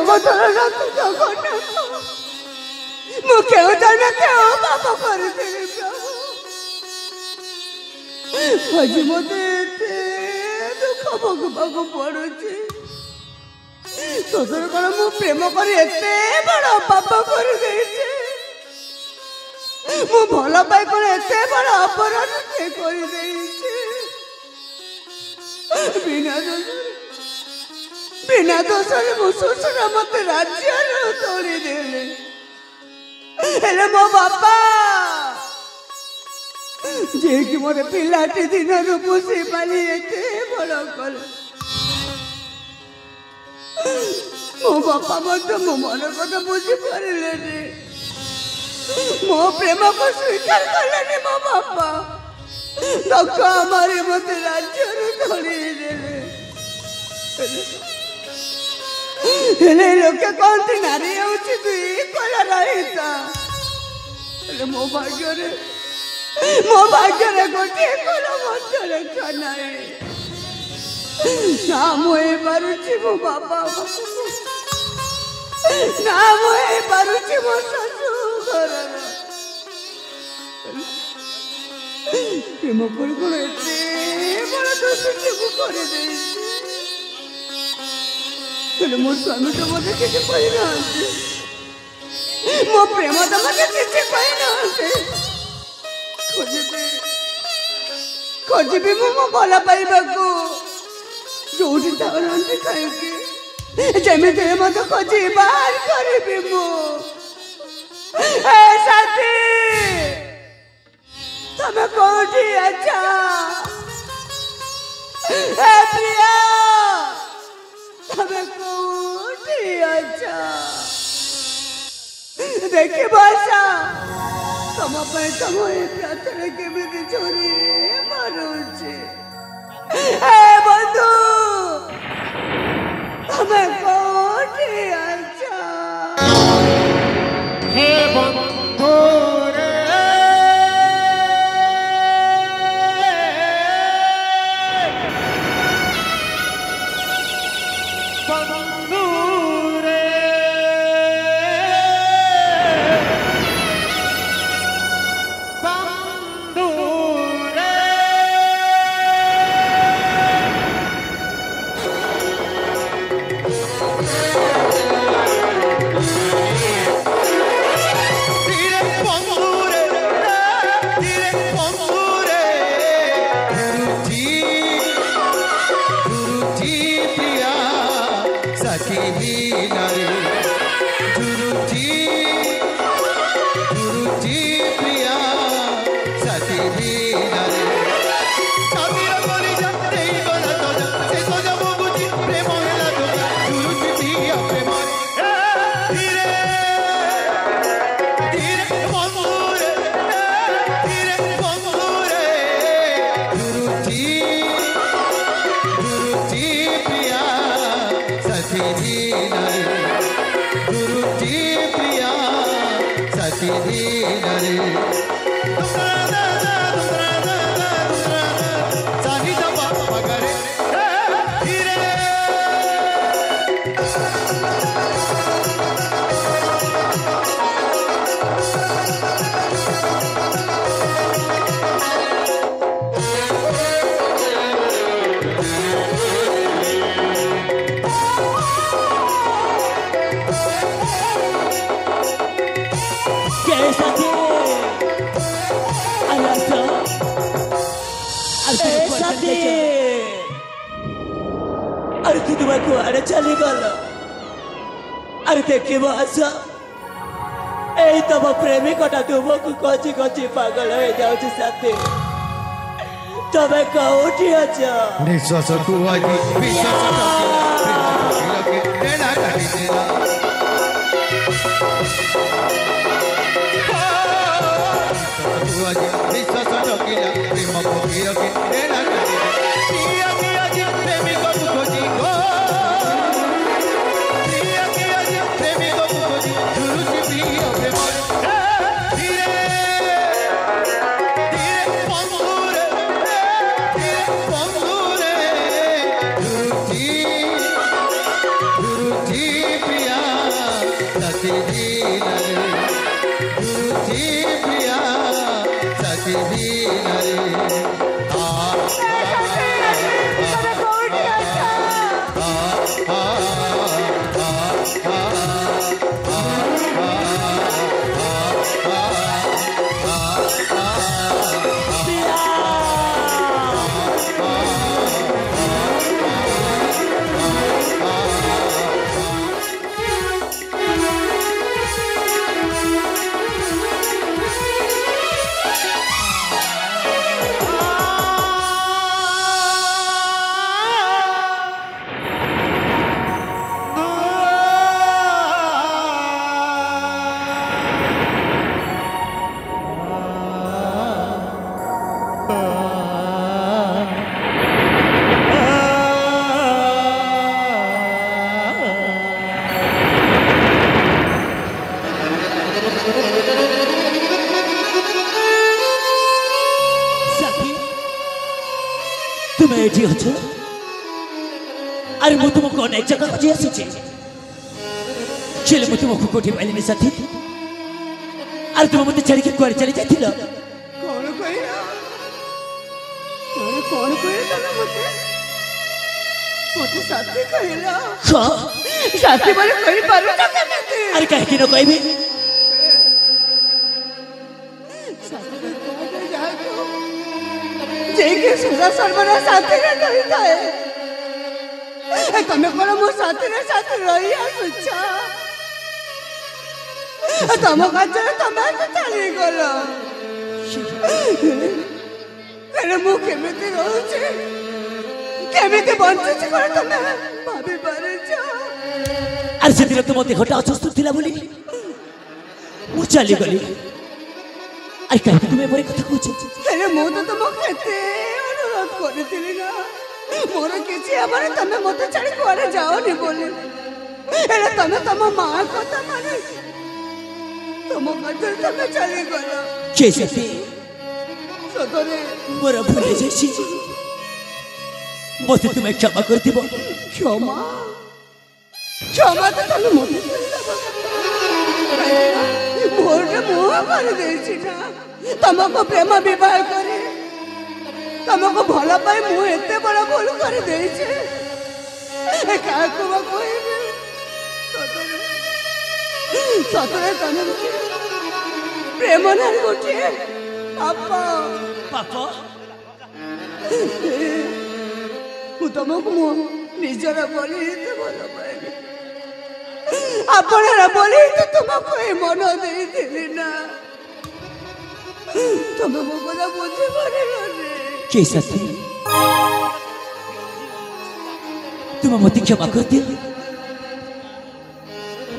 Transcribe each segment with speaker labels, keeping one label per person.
Speaker 1: ଜଗତର ନାଥ ଜଗନ୍ନାଥ ମୁଁ କେଉଁ ଜଣେ କେଉଁ ପାପ କରିଥିଲି ପ୍ରଭୁ ଆଜି ମୋତେ ଏତେ ଦୁଃଖ ଭୋଗିବାକୁ ପଡୁଛି ତୋର କଣ ମୁଁ ପ୍ରେମ କରି ଏତେ ବଡ଼ ପାପ କରିଦେଇଛି ମୁଁ ଭଲ ପାଇ କଣ ଏତେ ବଡ଼ ଅପରାଧ କରିଦେଇଛି ବିନା ଦୋଷରେ ମୋ ଶ୍ୱଶୁର ମତେ ରାଜ୍ୟରୁ ତୋଳିଦେଲେ ହେଲେ ମୋ ବାପା ଯିଏକି ମୋର ପିଲାଟି ଦିନରୁ ପୋଷି ପାଳି ଏତେ ବଡ଼ କଲେ ମୋ ବାପା ମଧ୍ୟ ମୋ ମନ କଥା ବୁଝିପାରିଲେନି ମୋ ପ୍ରେମକୁ ସ୍ୱୀକାର କଲେନି ମୋ ବାପା ଧକ୍କା ମାରି ମତେ ରାଜ୍ୟରୁ ତୋଳିଦେଲେ ହେଲେ ଲୋକେ କହନ୍ତି ନାରୀ ହେଉଛି ଦୁଇ କଳା ରହିତ ହେଲେ ମୋ ଭାଗ୍ୟରେ ଗୋଟିଏ କଳ ମଧ୍ୟ ଲେଖା ନାହିଁ ନା ମୁଁ ହେଇପାରୁଛି ମୋ ବାପା ନା ମୁଁ ହେଇପାରୁଛି ମୋ ଶାଶୁ ଘରର ପ୍ରେମ କରି କଣ ଏତେ ବଡ଼ ଦୋଷ ମୁଁ କରିଦେଇଛି ହେଲେ ମୋ ସ୍ୱାମୀ ତ ମୋତେ କିଛି କହିନାହାନ୍ତି ମୋ ପ୍ରେମ ତ ମୋତେ କିଛି କହିନାହାନ୍ତି ଖୋଜିବି ମୁଁ ମୋ ଭଲ ପାଇବାକୁ ଯୋଉଠି ଚାହୁଁନାହାନ୍ତି କାହିଁକି ଯେମିତି ମୋତେ ଖୋଜି ବାହାର କରିବି ମୁଁ ସାଥୀ ତମେ କୋଉଠି ଅଛ ପ୍ରିୟା ତମେ କୋଉଠି ଅଛ ଦେଖିବ ଆଶା ତମ ପାଇଁ ତମ ଏ ପ୍ରାର୍ଥନା କେମିତି ଚୋରି ମାରୁଛି ବନ୍ଧୁ ତମେ କୋଉଠି ଅଛ
Speaker 2: ହେ ବନ୍ଧୁ
Speaker 1: अरे तू तुम्हें कुआरे चली गल अरे देखिब आशा यही तम प्रेमिकटा तुमको कची कची पागल हो जाऊँ साथी तमें कौटी अच
Speaker 3: निश्वास प्रिया प्रिया सखी बीनरे
Speaker 1: तुम्हें एटी अच्छो अरे मु तुमको अनेक जगह खोजी आसी चले मु तुमको कोठी पाइलिनी साथी अरे तुम मते छाड़ी के कुआरे चली जाथिल
Speaker 4: कौन कहिला कौन कहिला तने मते साथी कहिला
Speaker 1: हां
Speaker 4: साथी बोले कहि पारु त केते
Speaker 1: अरे काहे कि न कहबी
Speaker 4: साथी को जा तो जेके सुधा सर्वना साथी रे कहिता है तमे कोन मो साथी रे साथी रही आछा तम काजर तमे चली गलो अरे मु केमिति रहउछि केमिति बंचुछि कोन तमे भाबी पारे छ
Speaker 1: अरे से दिन तुम देहटा असुस्थ थिला बोली मु चली गली अरे काहे तुम एपरे कथा कहछ
Speaker 4: अरे मु तो तुम केते अनुरोध करथिली ना मोर किछि हमर तमे मते छाड़ी कुआरे जाओनी बोली अरे तमे तम मां कथा माने तुम काजर तमे चली गलो
Speaker 1: कैसे
Speaker 4: सतरे
Speaker 1: मोर भूले जैसी मते तुम्हें क्षमा कर दिबो
Speaker 4: क्षमा क्षमा तो तमे मते मोर मुह कर देछि ना तुमको प्रेम विवाह करे तुमको भला पाई मु एते बड़ा भूल कर देछि काको कहबे सतरे तने प्रेम ना गोटे पापा
Speaker 1: पापा
Speaker 4: मु तुमको मो निजरा बोली एते भला पाई आपणरा बोली तो तुमको ए मन देइथिली ना तमे मो कथा बुझी पारिलो रे
Speaker 1: कैसा थी तुम मते क्षमा कर दियो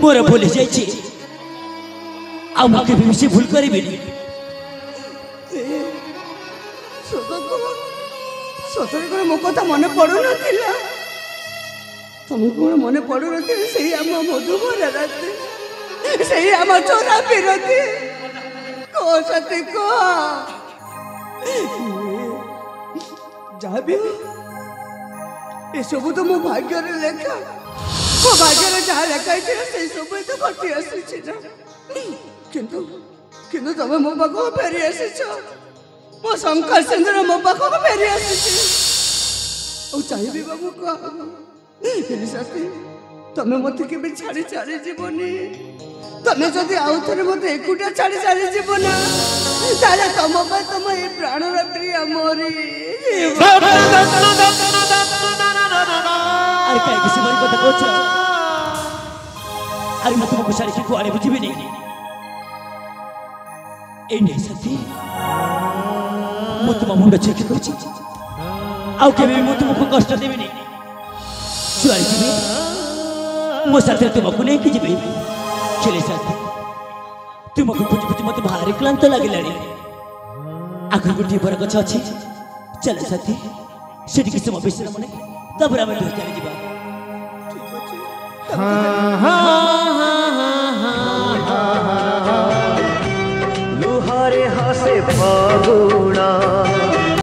Speaker 1: मोर भूले जाइछि आ मके भी से भूल करिबेनी
Speaker 4: सतरे को मो कथा मन पड़ू नथिला तुमको मन पड़ू नथिला सेही हम मधुबर रात सेही हम चोरा बिरती को सती को जाबी ए सब तो मो भाग्य रे लेखा मो भाग्य रे जहा लेखा है से सब तो घटी आसी ना किंतु किंतु तमे मो पाखो फेरी आसीछ मो शंकर सिंदूर मो पाखो फेरी आसीछ ओ चाहिबी बाबू का साथी तमे मते केबे छाड़ी छाड़ी जीवनी तमे जदि आउ थरे मते एकुटा छाड़ी छाड़ी जीवन ताले तम पर तम ए प्राण रे प्रिय मोरी
Speaker 1: अरे काहे किसी बड़ी कथा कहछ अरे मैं तुमको सारी की कुआरे बुझिबे नहीं ए नहीं साथी मु तुम मुंड चेक करछि आउ केबे मु तुमको कष्ट देबे नहीं सुआरी जीबे मो साथे तुमको नहीं कि जीबे चले साथी तुमको खोज खोज मते भारी क्लांत लागिलानी आखिर गोटे बर गछ अछि चल साथी सेठी कि समय विश्राम ने तब हम दो चले जीबा
Speaker 5: लुहारे हासे फागुणा